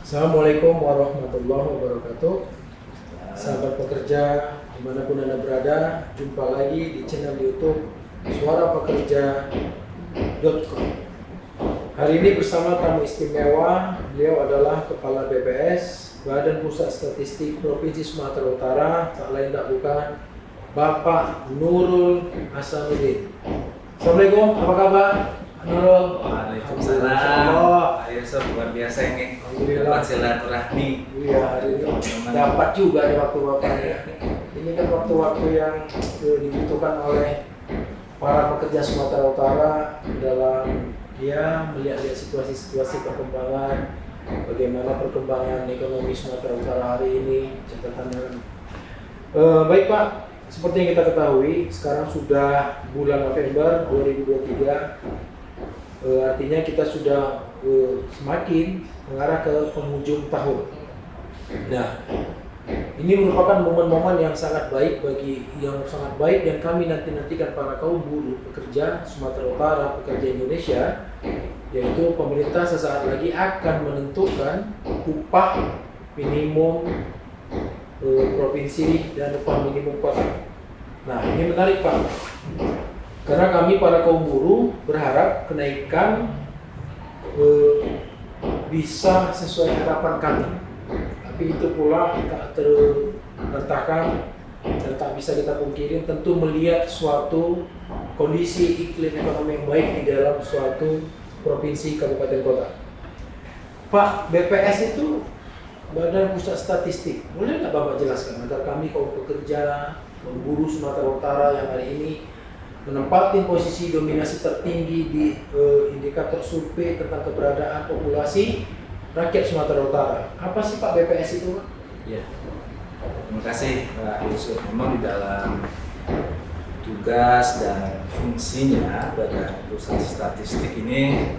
Assalamualaikum warahmatullahi wabarakatuh. Sahabat pekerja dimanapun Anda berada, jumpa lagi di channel YouTube suarapekerja.com. Hari ini bersama tamu istimewa. Beliau adalah Kepala BPS Badan Pusat Statistik Provinsi Sumatera Utara, tak lain tak bukan Bapak Nurul Hasanuddin. Assalamualaikum, apa kabar Nurul? Waalaikumsalam. Ayo sob, luar biasa ini. Dapat silaturahmi. Iya, hari ini dapat juga di waktu-waktunya. Ini kan waktu-waktu yang dibutuhkan oleh para pekerja Sumatera Utara dalam melihat situasi perkembangan, bagaimana perkembangan ekonomi Sumatera Utara hari ini, catatannya. Baik Pak, seperti yang kita ketahui, sekarang sudah bulan November 2023. Artinya kita sudah semakin mengarah ke penghujung tahun. Nah, ini merupakan momen-momen yang sangat baik dan kami nantikan para kaum buruh pekerja Sumatera Utara, pekerja Indonesia, yaitu pemerintah sesaat lagi akan menentukan upah minimum provinsi dan upah minimum kota. Nah, ini menarik Pak. Karena kami para kaum buruh berharap kenaikan bisa sesuai harapan kami. Tapi itu pula tak terletakkan dan tak bisa kita pungkiri, tentu melihat suatu kondisi iklim ekonomi yang baik di dalam suatu provinsi kabupaten kota. Pak, BPS itu Badan Pusat Statistik. Boleh nggak Bapak jelaskan agar kami kaum pekerja, kaum buruh Sumatera Utara yang hari ini menempati posisi dominasi tertinggi di indikator survei tentang keberadaan populasi rakyat Sumatera Utara. Apa sih Pak BPS itu Pak? Ya, terima kasih Pak Yusuf. Memang di dalam tugas dan fungsinya Badan Pusat Statistik ini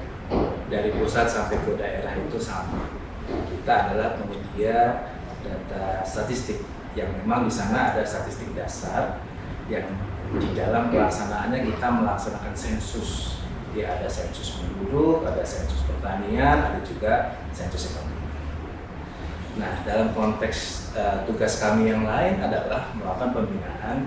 dari pusat sampai ke daerah itu sama. Kita adalah penyedia data statistik yang memang di sana ada statistik dasar yang di dalam pelaksanaannya kita melaksanakan sensus. Jadi ada sensus penduduk, ada sensus pertanian, ada juga sensus ekonomi. Nah, dalam konteks tugas kami yang lain adalah melakukan pembinaan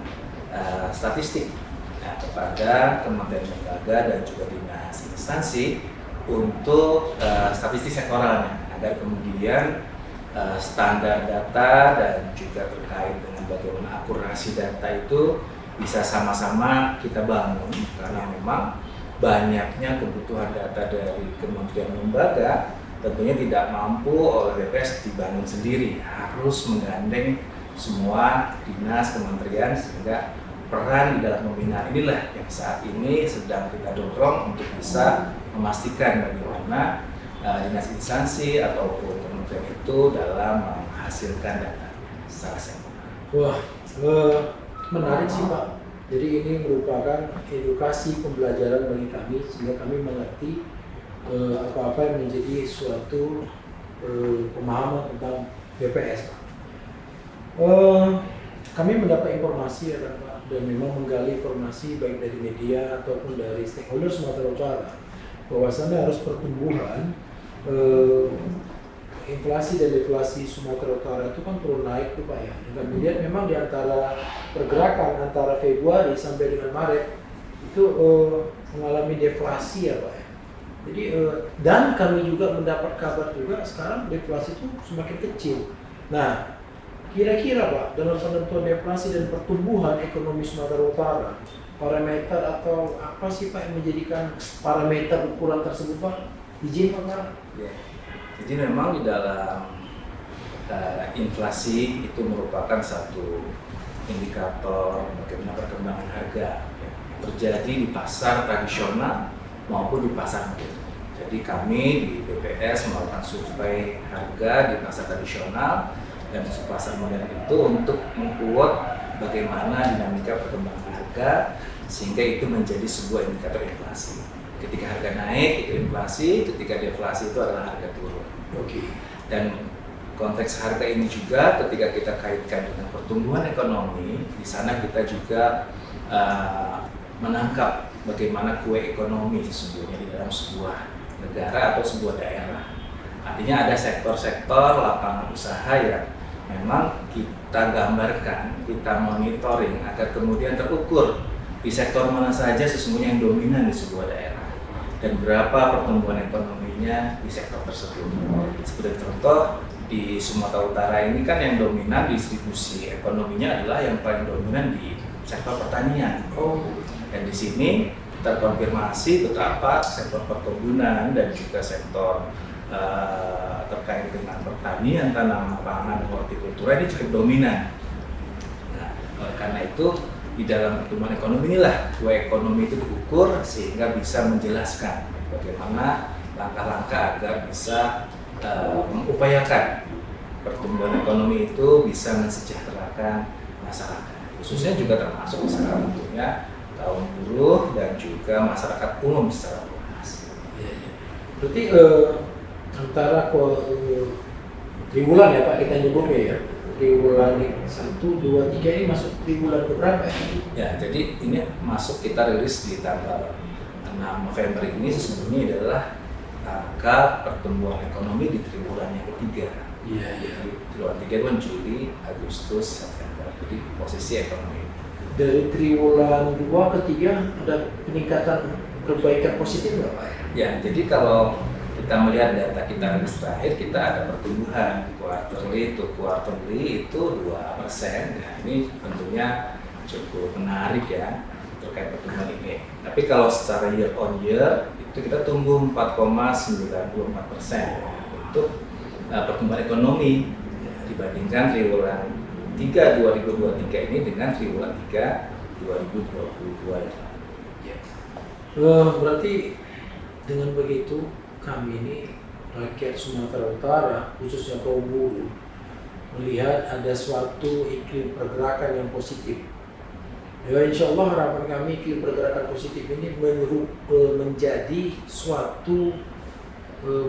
statistik kepada Kementerian Lembaga dan juga dinas instansi untuk statistik sektoralnya, agar kemudian standar data dan juga terkait dengan bagaimana akurasi data itu bisa sama-sama kita bangun, karena memang banyaknya kebutuhan data dari kementerian lembaga tentunya tidak mampu oleh BPS dibangun sendiri, harus menggandeng semua dinas kementerian, sehingga peran di dalam pembinaan inilah yang saat ini sedang kita dorong untuk bisa memastikan bagaimana dinas instansi ataupun kementerian itu dalam menghasilkan data secara sempurna. Wah, menarik sih Pak. Jadi ini merupakan edukasi pembelajaran bagi kami sehingga kami mengerti apa-apa yang menjadi suatu pemahaman tentang BPS Pak. Kami mendapat informasi ya Pak, dan memang menggali informasi baik dari media ataupun dari stakeholder Sumatera Utara bahwasannya harus pertumbuhan inflasi dan deflasi Sumatera Utara itu kan turun naik tuh Pak ya. Dengan melihat memang di antara pergerakan antara Februari sampai dengan Maret itu mengalami deflasi ya Pak ya. Jadi dan kami juga mendapat kabar juga sekarang deflasi itu semakin kecil. Nah, kira-kira Pak dalam penentuan deflasi dan pertumbuhan ekonomi Sumatera Utara, parameter atau apa sih Pak yang menjadikan parameter ukuran tersebut Pak? Izin Pak. Ya. Jadi memang di dalam inflasi itu merupakan satu indikator bagaimana perkembangan harga yang terjadi di pasar tradisional maupun di pasar modern. Jadi kami di BPS melakukan survei harga di pasar tradisional dan pasar modern itu untuk mengukur bagaimana dinamika perkembangan harga sehingga itu menjadi sebuah indikator inflasi. Ketika harga naik itu inflasi, ketika deflasi itu adalah harga turun. Oke. Dan konteks harga ini juga ketika kita kaitkan dengan pertumbuhan ekonomi, di sana kita juga menangkap bagaimana kue ekonomi sesungguhnya di dalam sebuah negara atau sebuah daerah. Artinya ada sektor-sektor lapangan usaha yang memang kita gambarkan, kita monitoring agar kemudian terukur di sektor mana saja sesungguhnya yang dominan di sebuah daerah dan berapa pertumbuhan ekonominya di sektor tersebut. Seperti contoh di Sumatera Utara ini kan yang dominan distribusi ekonominya adalah yang paling dominan di sektor pertanian. Dan di sini terkonfirmasi betapa sektor perkebunan dan juga sektor terkait dengan pertanian, tanaman pangan, hortikultura ini cukup dominan. Nah, karena itu di dalam pertumbuhan ekonomi inilah dua ekonomi itu diukur sehingga bisa menjelaskan bagaimana langkah-langkah agar bisa mengupayakan pertumbuhan ekonomi itu bisa mensejahterakan masyarakat. Khususnya juga termasuk misalnya tentunya kaum buruh dan juga masyarakat umum secara luas. Berarti antara triwulan ya Pak kita nyebutnya ya, triwulan 1, 2, 3 ini masuk triwulan keberapa ya? Ya, jadi ini masuk kita rilis di tanggal 6 November ini sesungguhnya adalah angka pertumbuhan ekonomi di triwulan yang ketiga. Iya. Triwulan 3 itu Juli, Agustus, September. Jadi posisi ekonomi. Dari triwulan 2 ke 3 ada peningkatan perbaikan positif nggak Pak? Ya, jadi kalau kita melihat data kita rilis terakhir, kita ada pertumbuhan quarterly to quarterly itu 2%. Nah, ini tentunya cukup menarik ya terkait pertumbuhan ini. Tapi kalau secara year on year itu kita tumbuh 4,94% untuk pertumbuhan ekonomi dibandingkan triwulan 3 2023 ini dengan triwulan 3 2022 ya. Berarti dengan begitu kami ini rakyat Sumatera Utara khususnya kaum buruh melihat ada suatu iklim pergerakan yang positif. Ya, insya Allah harapan kami iklim pergerakan positif ini menjadi suatu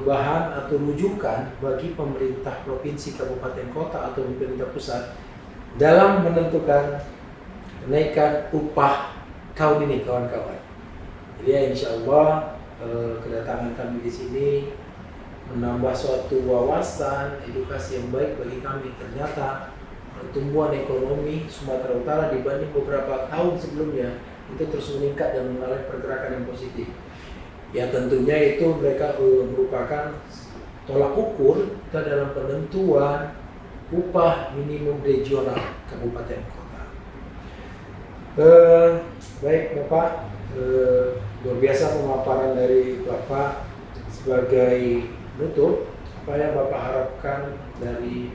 bahan atau rujukan bagi pemerintah provinsi, kabupaten, kota atau pemerintah pusat dalam menentukan kenaikan upah tahun ini kawan-kawan. Jadi ya, insya Allah kedatangan kami di sini menambah suatu wawasan edukasi yang baik bagi kami. Ternyata pertumbuhan ekonomi Sumatera Utara dibanding beberapa tahun sebelumnya itu terus meningkat dan mengalami pergerakan yang positif. Ya tentunya itu mereka merupakan tolak ukur kita dalam penentuan upah minimum regional kabupaten kota. Baik Bapak, luar biasa pemaparan dari Bapak. Sebagai penutup, apa yang Bapak harapkan dari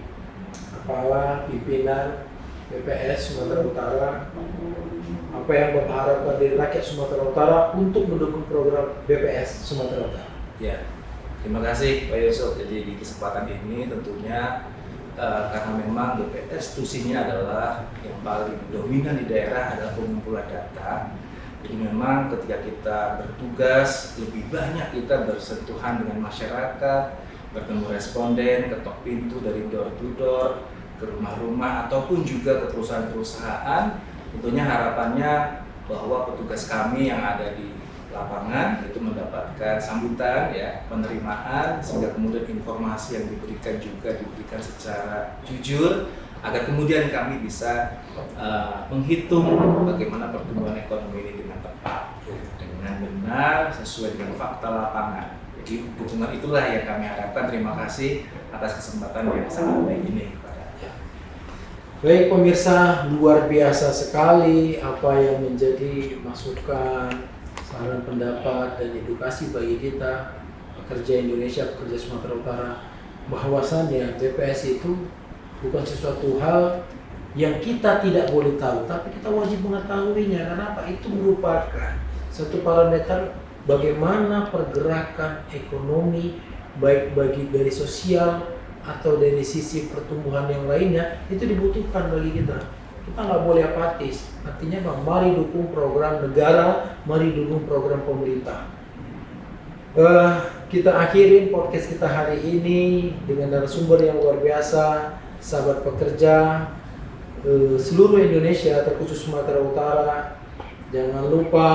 kepala pimpinan BPS Sumatera Utara, apa yang Bapak harapkan dari rakyat Sumatera Utara untuk mendukung program BPS Sumatera Utara? Ya, terima kasih Pak Yusuf. Jadi di kesempatan ini tentunya karena memang BPS tusinya adalah yang paling dominan di daerah adalah pengumpulan data. Jadi memang ketika kita bertugas lebih banyak kita bersentuhan dengan masyarakat, bertemu responden, ketok pintu dari door to door, ke rumah-rumah ataupun juga ke perusahaan-perusahaan. Tentunya harapannya bahwa petugas kami yang ada di lapangan itu mendapatkan sambutan ya, penerimaan, sehingga kemudian informasi yang diberikan juga diberikan secara jujur agar kemudian kami bisa menghitung bagaimana pertumbuhan ekonomi ini dengan tepat, dengan benar, sesuai dengan fakta lapangan. Jadi dukungan itulah yang kami harapkan. Terima kasih atas kesempatan yang sangat baik ini. Baik pemirsa, luar biasa sekali apa yang menjadi masukan, saran pendapat dan edukasi bagi kita pekerja Indonesia, pekerja Sumatera Utara, bahwasannya BPS itu bukan sesuatu hal yang kita tidak boleh tahu, tapi kita wajib mengetahuinya. Karena apa? Itu merupakan satu parameter bagaimana pergerakan ekonomi baik bagi dari sosial atau dari sisi pertumbuhan yang lainnya itu dibutuhkan bagi kita. Kita nggak boleh apatis. Artinya apa? Mari dukung program negara, mari dukung program pemerintah. Kita akhirin podcast kita hari ini dengan narasumber yang luar biasa, sahabat pekerja seluruh Indonesia, terkhusus Sumatera Utara. Jangan lupa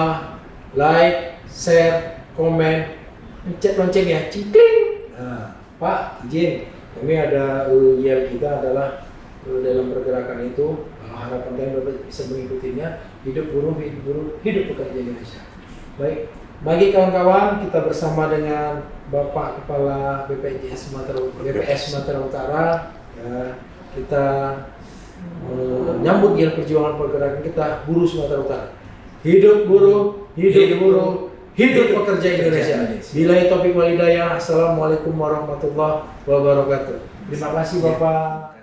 like, share, komen, pencet lonceng ya, cikling. Pak, izin, kami ada yel kita adalah dalam pergerakan itu harapan kami Bapak bisa mengikutinya, hidup buruh, hidup pekerja Indonesia. Baik, bagi kawan-kawan kita bersama dengan Bapak Kepala BPS Sumatera Utara, ya, kita menyambut perjuangan pergerakan kita buruh Sumatera Utara. Hidup buruh, hidup pekerja Indonesia. Billahi taufiq wal hidayah. Assalamualaikum warahmatullahi wabarakatuh. Terima kasih Bapak.